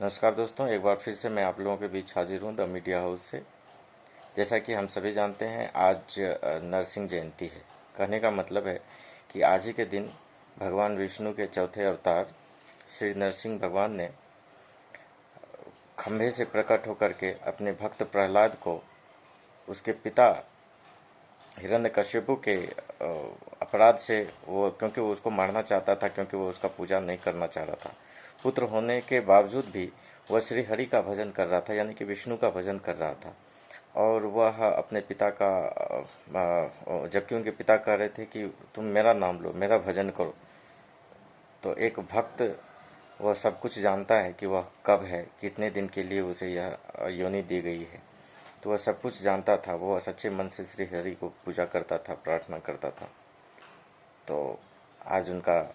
नमस्कार दोस्तों, एक बार फिर से मैं आप लोगों के बीच हाजिर हूँ द मीडिया हाउस से। जैसा कि हम सभी जानते हैं, आज नरसिंह जयंती है। कहने का मतलब है कि आज ही के दिन भगवान विष्णु के चौथे अवतार श्री नरसिंह भगवान ने खंभे से प्रकट होकर के अपने भक्त प्रहलाद को उसके पिता हिरण्यकश्यपु के अपराध से, वो क्योंकि वो उसको मारना चाहता था, क्योंकि वो उसका पूजा नहीं करना चाह रहा था। पुत्र होने के बावजूद भी वह श्री हरि का भजन कर रहा था, यानी कि विष्णु का भजन कर रहा था। और वह अपने पिता का जबकि उनके पिता कह रहे थे कि तुम मेरा नाम लो, मेरा भजन करो, तो एक भक्त वह सब कुछ जानता है कि वह कब है, कितने दिन के लिए उसे यह योनि दी गई है। तो वह सब कुछ जानता था। वह सच्चे मन से श्री हरि को पूजा करता था, प्रार्थना करता था। तो आज उनका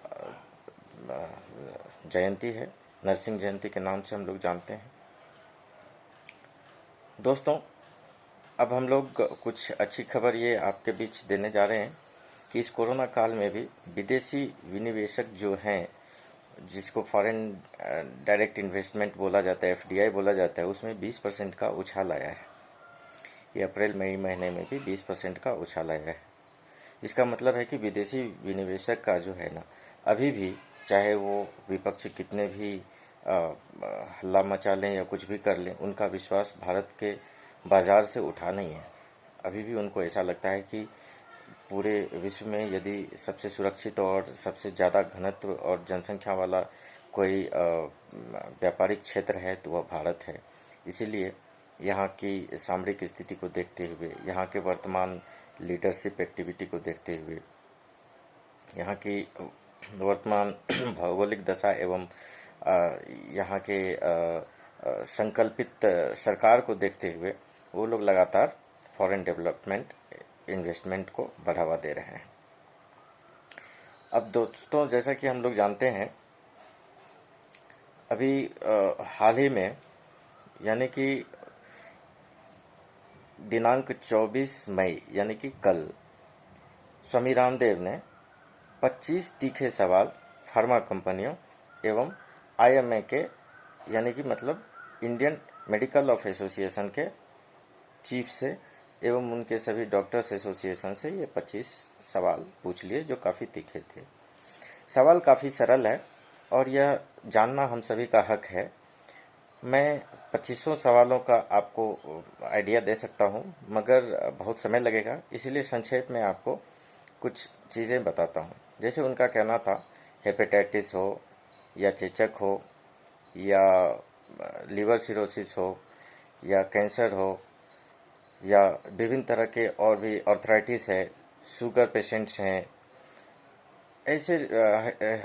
जयंती है। नरसिंह जयंती के नाम से हम लोग जानते हैं। दोस्तों, अब हम लोग कुछ अच्छी खबर ये आपके बीच देने जा रहे हैं कि इस कोरोना काल में भी विदेशी विनिवेशक जो हैं, जिसको फॉरेन डायरेक्ट इन्वेस्टमेंट बोला जाता है, एफडीआई बोला जाता है, उसमें 20% का उछाल आया है। ये अप्रैल मई महीने में भी 20% का उछाल आया है। इसका मतलब है कि विदेशी विनिवेशक का जो है ना, अभी भी चाहे वो विपक्ष कितने भी हल्ला मचा लें या कुछ भी कर लें, उनका विश्वास भारत के बाज़ार से उठा नहीं है। अभी भी उनको ऐसा लगता है कि पूरे विश्व में यदि सबसे सुरक्षित और सबसे ज़्यादा घनत्व और जनसंख्या वाला कोई व्यापारिक क्षेत्र है तो वह भारत है। इसीलिए यहाँ की सामरिक स्थिति को देखते हुए, यहाँ के वर्तमान लीडरशिप एक्टिविटी को देखते हुए, यहाँ की वर्तमान भौगोलिक दशा एवं यहाँ के संकल्पित सरकार को देखते हुए वो लोग लगातार फॉरेन डेवलपमेंट इन्वेस्टमेंट को बढ़ावा दे रहे हैं। अब दोस्तों, जैसा कि हम लोग जानते हैं, अभी हाल ही में, यानी कि दिनांक 24 मई यानी कि कल, स्वामी रामदेव ने 25 तीखे सवाल फार्मा कंपनियों एवं आईएमए के, यानी कि मतलब इंडियन मेडिकल ऑफ एसोसिएशन के चीफ से एवं उनके सभी डॉक्टर्स एसोसिएशन से ये 25 सवाल पूछ लिए, जो काफ़ी तीखे थे। सवाल काफ़ी सरल है और यह जानना हम सभी का हक है। मैं 25 सवालों का आपको आइडिया दे सकता हूँ, मगर बहुत समय लगेगा, इसीलिए संक्षेप में आपको कुछ चीज़ें बताता हूँ। जैसे उनका कहना था, हेपेटाइटिस हो या चेचक हो या लीवर सिरोसिस हो या कैंसर हो या विभिन्न तरह के और भी आर्थराइटिस है, शुगर पेशेंट्स हैं, ऐसे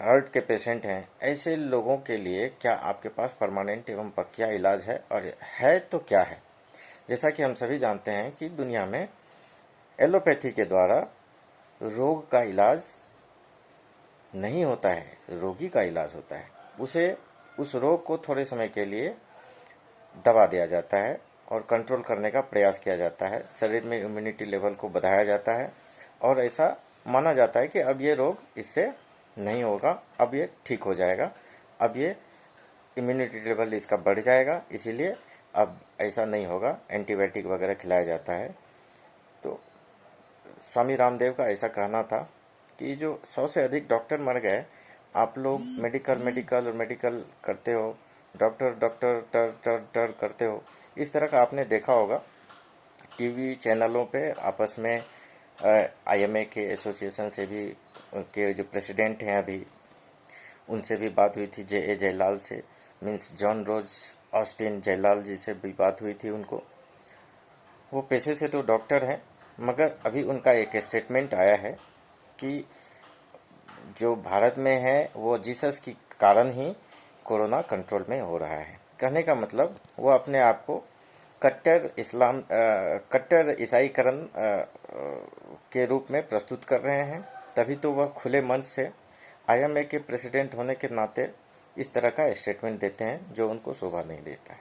हार्ट के पेशेंट हैं, ऐसे लोगों के लिए क्या आपके पास परमानेंट एवं पक्का इलाज है, और है तो क्या है। जैसा कि हम सभी जानते हैं कि दुनिया में एलोपैथी के द्वारा रोग का इलाज नहीं होता है, रोगी का इलाज होता है। उसे उस रोग को थोड़े समय के लिए दबा दिया जाता है और कंट्रोल करने का प्रयास किया जाता है। शरीर में इम्यूनिटी लेवल को बढ़ाया जाता है और ऐसा माना जाता है कि अब ये रोग इससे नहीं होगा, अब ये ठीक हो जाएगा, अब ये इम्यूनिटी लेवल इसका बढ़ जाएगा, इसीलिए अब ऐसा नहीं होगा, एंटीबायोटिक वगैरह खिलाया जाता है। तो स्वामी रामदेव का ऐसा कहना था कि जो 100 से अधिक डॉक्टर मर गए, आप लोग मेडिकल मेडिकल और मेडिकल करते हो, डॉक्टर डॉक्टर टर टर टर करते हो। इस तरह का आपने देखा होगा टीवी चैनलों पे आपस में। आईएमए के एसोसिएशन से भी, के जो प्रेसिडेंट हैं अभी, उनसे भी बात हुई थी, जे जयलाल से, मीन्स जॉन रोज ऑस्टिन जयलाल जी से भी बात हुई थी उनको। वो पेशे से तो डॉक्टर हैं, मगर अभी उनका एक स्टेटमेंट आया है कि जो भारत में है वो जीसस के कारण ही कोरोना कंट्रोल में हो रहा है। कहने का मतलब वो अपने आप को कट्टर ईसाईकरण के रूप में प्रस्तुत कर रहे हैं। तभी तो वह खुले मन से आईएमए के प्रेसिडेंट होने के नाते इस तरह का स्टेटमेंट देते हैं, जो उनको शोभा नहीं देता है।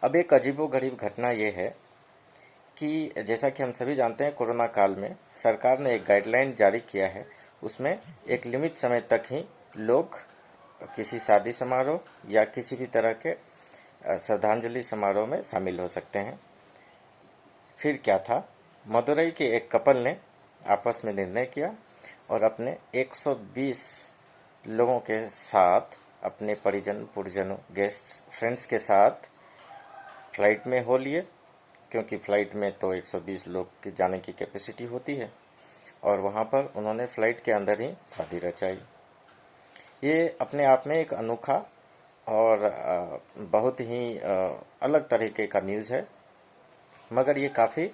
अब एक अजीबोगरीब घटना ये है कि जैसा कि हम सभी जानते हैं, कोरोना काल में सरकार ने एक गाइडलाइन जारी किया है। उसमें एक लिमिट समय तक ही लोग किसी शादी समारोह या किसी भी तरह के श्रद्धांजलि समारोह में शामिल हो सकते हैं। फिर क्या था, मदुरई के एक कपल ने आपस में निर्णय किया और अपने 120 लोगों के साथ, अपने परिजन पुरजनों, गेस्ट्स, फ्रेंड्स के साथ फ्लाइट में हो लिए, क्योंकि फ़्लाइट में तो 120 लोग की जाने की कैपेसिटी होती है। और वहाँ पर उन्होंने फ़्लाइट के अंदर ही शादी रचाई। ये अपने आप में एक अनोखा और बहुत ही अलग तरीके का न्यूज़ है, मगर ये काफ़ी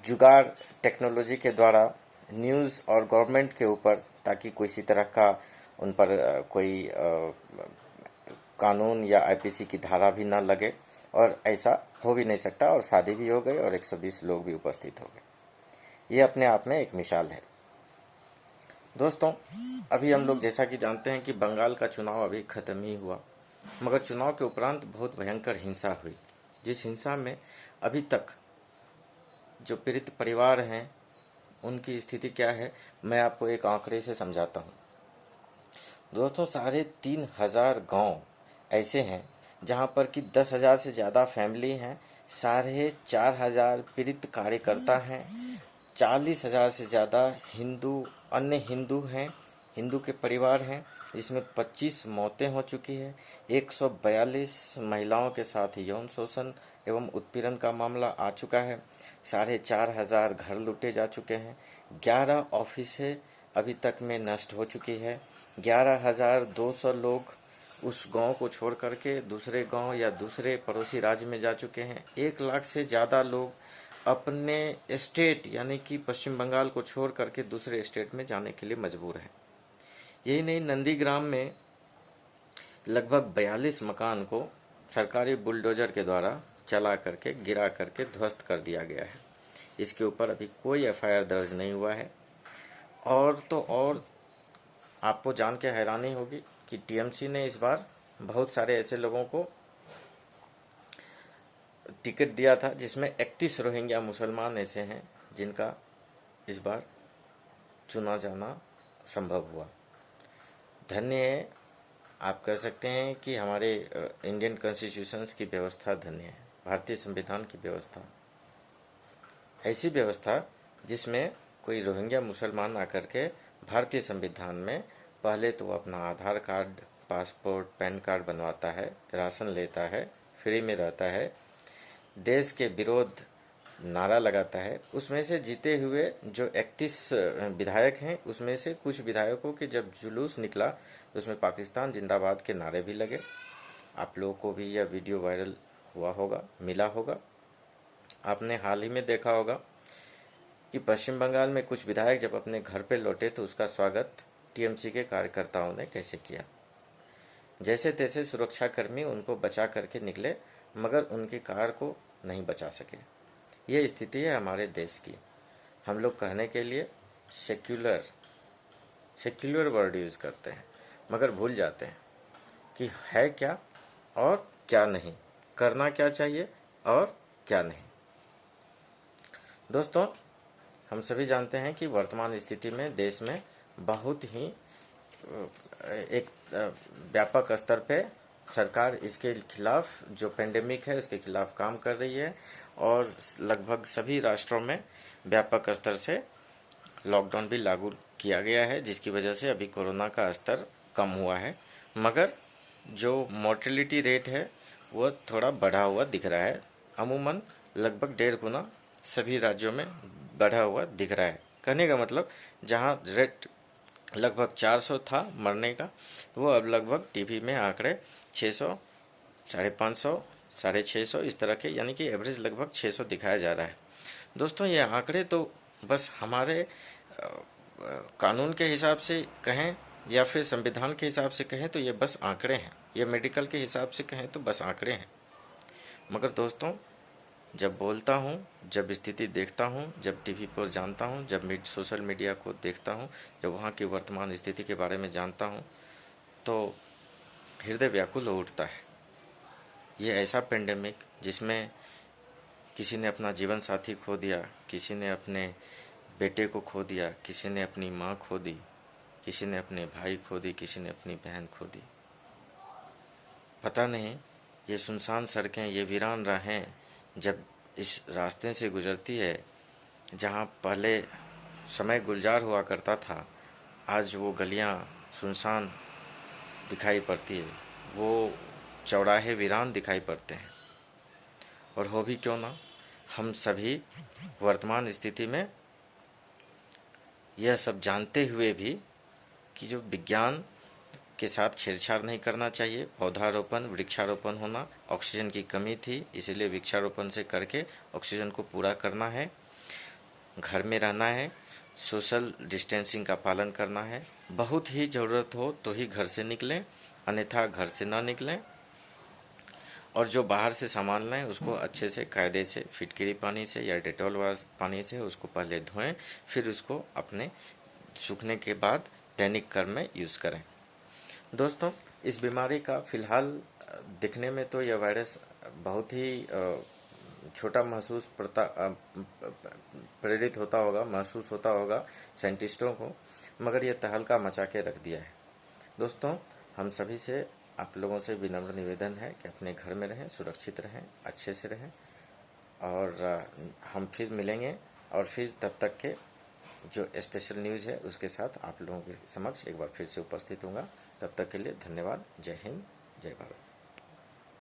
जुगाड़ टेक्नोलॉजी के द्वारा न्यूज़ और गवर्नमेंट के ऊपर, ताकि किसी तरह का उन पर कोई कानून या आईपीसी की धारा भी ना लगे, और ऐसा हो भी नहीं सकता, और शादी भी हो गई और 120 लोग भी उपस्थित हो गए। ये अपने आप में एक मिसाल है। दोस्तों, अभी हम लोग जैसा कि जानते हैं कि बंगाल का चुनाव अभी ख़त्म ही हुआ, मगर चुनाव के उपरांत बहुत भयंकर हिंसा हुई, जिस हिंसा में अभी तक जो पीड़ित परिवार हैं उनकी स्थिति क्या है, मैं आपको एक आंकड़े से समझाता हूँ। दोस्तों, 3,500 गांव ऐसे हैं जहां पर कि 10,000 से ज़्यादा फैमिली हैं, 4,500 पीड़ित कार्यकर्ता हैं, 40,000 से ज़्यादा अन्य हिंदू हैं, हिंदू के परिवार हैं, जिसमें 25 मौतें हो चुकी हैं, 142 महिलाओं के साथ यौन शोषण एवं उत्पीड़न का मामला आ चुका है, 4,500 घर लूटे जा चुके हैं, 11 ऑफिसें अभी तक में नष्ट हो चुकी है, 11,200 लोग उस गांव को छोड़ करके दूसरे गांव या दूसरे पड़ोसी राज्य में जा चुके हैं, 1 लाख से ज़्यादा लोग अपने स्टेट यानी कि पश्चिम बंगाल को छोड़ करके दूसरे स्टेट में जाने के लिए मजबूर हैं। यही नहीं, नंदीग्राम में लगभग 42 मकान को सरकारी बुलडोजर के द्वारा चला करके, गिरा करके ध्वस्त कर दिया गया है। इसके ऊपर अभी कोई एफआईआर दर्ज नहीं हुआ है। और तो और आपको जान के हैरानी होगी कि टीएमसी ने इस बार बहुत सारे ऐसे लोगों को टिकट दिया था, जिसमें 31 रोहिंग्या मुसलमान ऐसे हैं जिनका इस बार चुना जाना संभव हुआ। धन्य है, आप कह सकते हैं कि हमारे इंडियन कॉन्स्टिट्यूशंस की व्यवस्था धन्य है, भारतीय संविधान की व्यवस्था, ऐसी व्यवस्था जिसमें कोई रोहिंग्या मुसलमान आकर के भारतीय संविधान में पहले तो अपना आधार कार्ड, पासपोर्ट, पैन कार्ड बनवाता है, राशन लेता है, फ्री में रहता है, देश के विरोध नारा लगाता है। उसमें से जीते हुए जो 31 विधायक हैं, उसमें से कुछ विधायकों के जब जुलूस निकला उसमें पाकिस्तान जिंदाबाद के नारे भी लगे। आप लोगों को भी यह वीडियो वायरल हुआ होगा, मिला होगा। आपने हाल ही में देखा होगा कि पश्चिम बंगाल में कुछ विधायक जब अपने घर पे लौटे तो उसका स्वागत टीएमसी के कार्यकर्ताओं ने कैसे किया। जैसे तैसे सुरक्षाकर्मी उनको बचा करके निकले, मगर उनकी कार को नहीं बचा सके। ये स्थिति है हमारे देश की। हम लोग कहने के लिए सेक्युलर वर्ड यूज़ करते हैं, मगर भूल जाते हैं कि है क्या और क्या नहीं, करना क्या चाहिए और क्या नहीं। दोस्तों, हम सभी जानते हैं कि वर्तमान स्थिति में देश में बहुत ही एक व्यापक स्तर पे सरकार इसके खिलाफ, जो पेंडेमिक है उसके खिलाफ काम कर रही है, और लगभग सभी राष्ट्रों में व्यापक स्तर से लॉकडाउन भी लागू किया गया है, जिसकी वजह से अभी कोरोना का स्तर कम हुआ है, मगर जो मोर्टेलिटी रेट है वो थोड़ा बढ़ा हुआ दिख रहा है। अमूमन लगभग 1.5 गुना सभी राज्यों में बढ़ा हुआ दिख रहा है। कहने का मतलब, जहाँ रेट लगभग 400 था मरने का, तो वो अब लगभग टीवी में आंकड़े 600, 550, 650 इस तरह के, यानी कि एवरेज लगभग 600 दिखाया जा रहा है। दोस्तों, ये आंकड़े तो बस हमारे कानून के हिसाब से कहें या फिर संविधान के हिसाब से कहें तो ये बस आंकड़े हैं, ये मेडिकल के हिसाब से कहें तो बस आंकड़े हैं। मगर दोस्तों, जब बोलता हूँ, जब स्थिति देखता हूँ, जब टीवी पर जानता हूँ, जब सोशल मीडिया को देखता हूँ, जब वहाँ की वर्तमान स्थिति के बारे में जानता हूँ, तो हृदय व्याकुल हो उठता है। ये ऐसा पेंडेमिक जिसमें किसी ने अपना जीवन साथी खो दिया, किसी ने अपने बेटे को खो दिया, किसी ने अपनी माँ खो दी, किसी ने अपने भाई खो दी, किसी ने अपनी बहन खो दी। पता नहीं ये सुनसान सड़कें, ये वीरान राहें जब इस रास्ते से गुजरती है, जहाँ पहले समय गुलजार हुआ करता था, आज वो गलियाँ सुनसान दिखाई पड़ती है, वो चौराहे वीरान दिखाई पड़ते हैं। और हो भी क्यों ना, हम सभी वर्तमान स्थिति में यह सब जानते हुए भी कि जो विज्ञान के साथ छेड़छाड़ नहीं करना चाहिए, पौधारोपण वृक्षारोपण होना, ऑक्सीजन की कमी थी इसीलिए वृक्षारोपण से करके ऑक्सीजन को पूरा करना है, घर में रहना है, सोशल डिस्टेंसिंग का पालन करना है, बहुत ही ज़रूरत हो तो ही घर से निकलें, अन्यथा घर से ना निकलें। और जो बाहर से सामान लाएं उसको अच्छे से कायदे से फिटकरी पानी से या डेटॉल वाला पानी से उसको पहले धोएं, फिर उसको अपने सूखने के बाद दैनिक कर्म में यूज़ करें। दोस्तों, इस बीमारी का फ़िलहाल दिखने में तो यह वायरस बहुत ही छोटा महसूस प्रेरित होता होगा, महसूस होता होगा साइंटिस्टों को, मगर यह तहलका मचा के रख दिया है। दोस्तों, हम सभी से, आप लोगों से विनम्र निवेदन है कि अपने घर में रहें, सुरक्षित रहें, अच्छे से रहें, और हम फिर मिलेंगे और फिर तब तक के जो स्पेशल न्यूज़ है उसके साथ आप लोगों के समक्ष एक बार फिर से उपस्थित होऊंगा। तब तक के लिए धन्यवाद। जय हिंद, जय भारत।